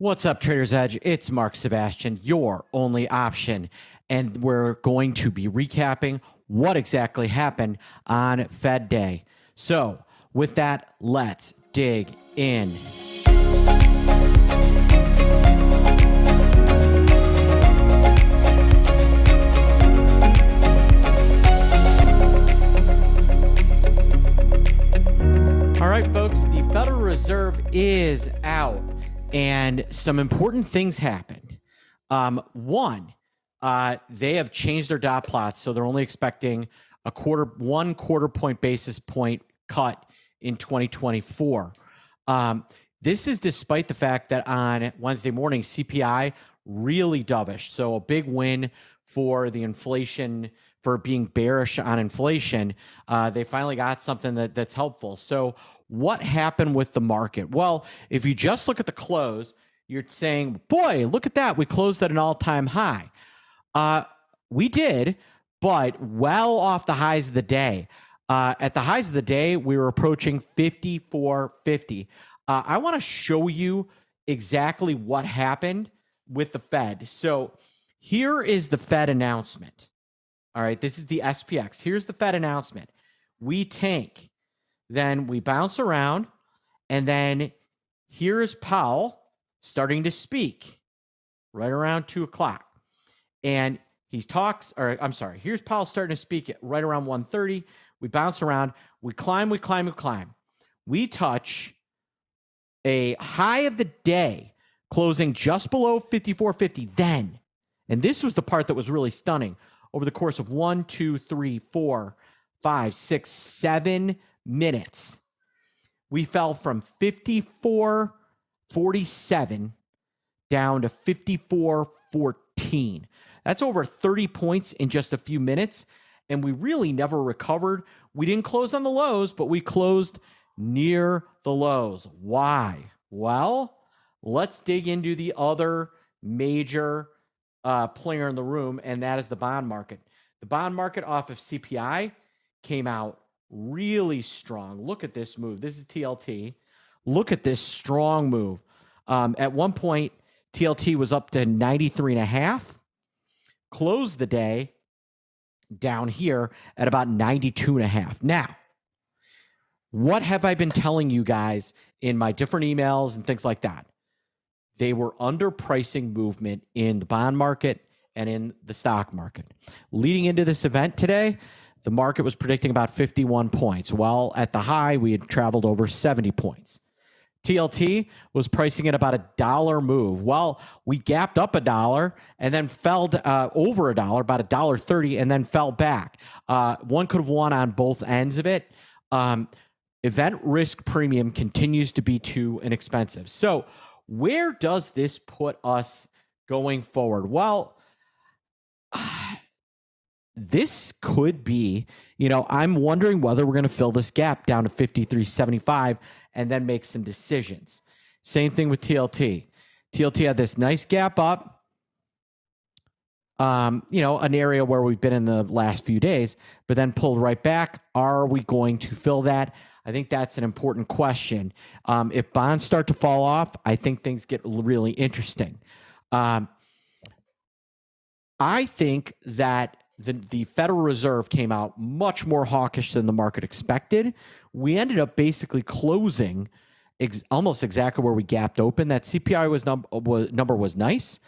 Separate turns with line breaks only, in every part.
What's up, Trader's Edge? It's Mark Sebastian, your only option. And we're going to be recapping what exactly happened on Fed Day. So, with that, let's dig in. All right, folks, the Federal Reserve is out. And some important things happened. One, they have changed their dot plots, so they're only expecting one quarter point basis point cut in 2024. This is despite the fact that on Wednesday morning, CPI really dovish. So a big win for the inflation, for being bearish on inflation. They finally got something that's helpful. So what happened with the market? Well, if you just look at the close, you're saying, boy, look at that. We closed at an all-time high. We did, but well off the highs of the day. At the highs of the day, we were approaching 54.50. I want to show you exactly what happened with the Fed. So here is the Fed announcement. All right, this is the SPX. Here's the Fed announcement. We tank. Then we bounce around, and then here is Powell starting to speak right around 2 o'clock. And here's Powell starting to speak at right around 1:30. We bounce around, we climb. We touch a high of the day, closing just below 54.50 then. And this was the part that was really stunning. Over the course of 1, 2, 3, 4, 5, 6, 7 minutes, we fell from 54.47 down to 54.14. That's over 30 points in just a few minutes, and we really never recovered. We didn't close on the lows, but we closed near the lows. Why? Well, let's dig into the other major player in the room, and that is the bond market. The bond market off of CPI came out really strong. Look at this move. This is TLT. Look at this strong move. At one point, TLT was up to 93.5. Closed the day down here at about 92.5. Now, what have I been telling you guys in my different emails and things like that? They were underpricing movement in the bond market and in the stock market. Leading into this event today, the market was predicting about 51 points. While at the high, we had traveled over 70 points. TLT was pricing at about $1 move. Well, we gapped up $1 and then fell over $1, about $1.30, and then fell back. One could have won on both ends of it. Event risk premium continues to be too inexpensive. So where does this put us going forward? Well, this could be, I'm wondering whether we're going to fill this gap down to 53.75 and then make some decisions. Same thing with TLT. TLT had this nice gap up, an area where we've been in the last few days, but then pulled right back. Are we going to fill that? I think that's an important question. If bonds start to fall off, I think things get really interesting. I think that the Federal Reserve came out much more hawkish than the market expected. We ended up basically closing almost exactly where we gapped open. That CPI number was nice,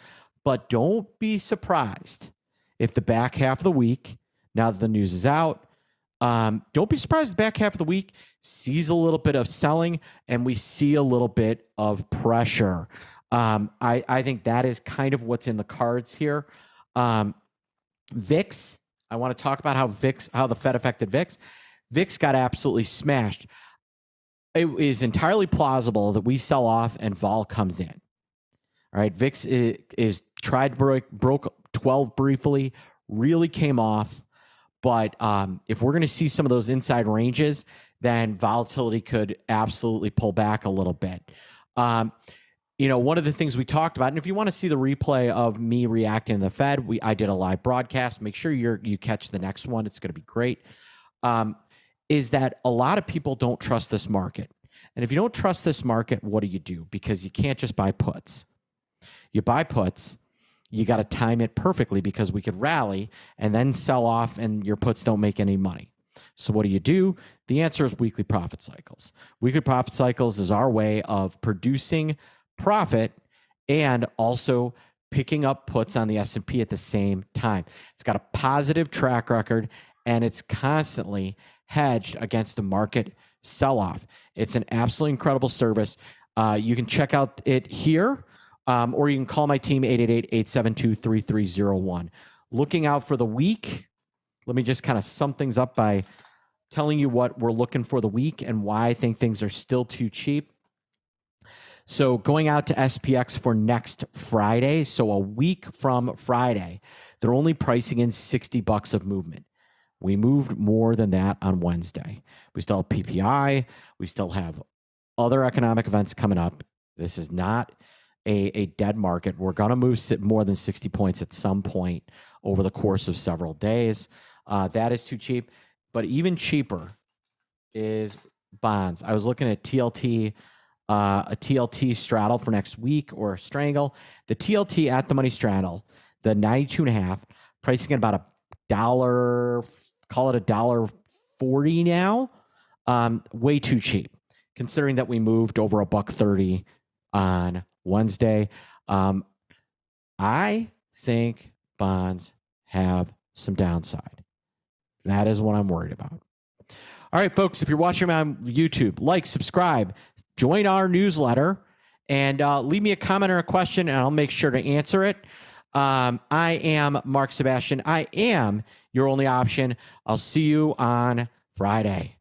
but don't be surprised if the back half of the week, now that the news is out, don't be surprised if the back half of the week sees a little bit of selling and we see a little bit of pressure. I think that is kind of what's in the cards here. VIX, I want to talk about how the Fed affected VIX. VIX got absolutely smashed. It is entirely plausible that we sell off and vol comes in. All right, VIX is tried broke 12 briefly, really came off. But if we're going to see some of those inside ranges, then volatility could absolutely pull back a little bit. One of the things we talked about, and if you want to see the replay of me reacting to the Fed, I did a live broadcast. Make sure you catch the next one. It's going to be great. Is that a lot of people don't trust this market. And if you don't trust this market, what do? Because you can't just buy puts. You buy puts, you got to time it perfectly because we could rally and then sell off and your puts don't make any money. So what do? The answer is weekly profit cycles. Weekly profit cycles is our way of producing profit and also picking up puts on the S&P at the same time. It's got a positive track record and it's constantly hedged against the market sell-off. It's an absolutely incredible service. You can check out it here, or you can call my team 888-872-3301. Looking out for the week, let me just kind of sum things up by telling you what we're looking for the week and why I think things are still too cheap. So going out to SPX for next Friday, so a week from Friday, they're only pricing in $60 of movement. We moved more than that on Wednesday. We still have PPI. We still have other economic events coming up. This is not a dead market. We're going to move more than 60 points at some point over the course of several days. That is too cheap. But even cheaper is bonds. I was looking at TLT, a TLT straddle for next week or a strangle. The TLT at the money straddle, the 92.5, pricing at about $1, call it $1.40 now. Way too cheap, considering that we moved over $1.30 on Wednesday. I think bonds have some downside. That is what I'm worried about. All right, folks, if you're watching on YouTube, like, subscribe, join our newsletter, and leave me a comment or a question, and I'll make sure to answer it. I am Mark Sebastian. I am your only option. I'll see you on Friday.